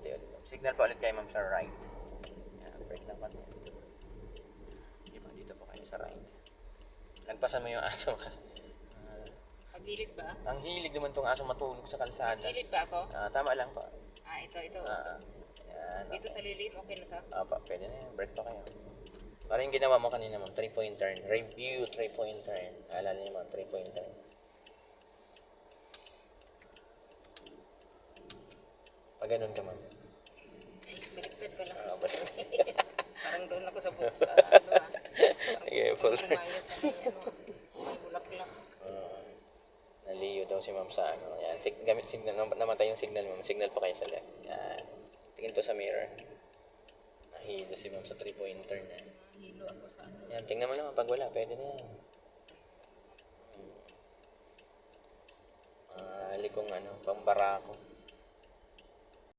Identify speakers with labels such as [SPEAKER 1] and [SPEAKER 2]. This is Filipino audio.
[SPEAKER 1] konti ulit. Signal pa ulit kayo ma'am sa right. Yan, break ng konti. Diba, dito po kayo sa right. Lagpasan mo yung aso kasi.
[SPEAKER 2] Pagilid ba?
[SPEAKER 1] Ang hilig naman tong aso matulog sa kalsada.
[SPEAKER 2] Pagilid ba ako?
[SPEAKER 1] Tama lang po.
[SPEAKER 2] Ito.
[SPEAKER 1] Yan,
[SPEAKER 2] Dito
[SPEAKER 1] okay.
[SPEAKER 2] sa lilim, okay na to?
[SPEAKER 1] Pwede na yan. Break pa kayo. Parang yung ginawa mo kanina ma'am, 3-point turn. Review, 3-point turn. Alala niyo ma'am, 3-point turn. Pag ganun ka ma'am.
[SPEAKER 2] Ay, baliktad pala.
[SPEAKER 1] Baliktad.
[SPEAKER 2] Parang doon ako sa buka.
[SPEAKER 1] Okay, full turn.
[SPEAKER 2] May bulaklak.
[SPEAKER 1] Naliyo daw si ma'am sa ano. Yan, gamit signal. Namatay yung signal ma'am. Signal pa kayo sa left. Yan. Tingin po sa mirror. Nahilo si ma'am sa 3-point turn.
[SPEAKER 2] Hilo ako sa ano.
[SPEAKER 1] Yan, tingnan mo naman. Pag wala, pwede na yan. Likong ano, pambara ko.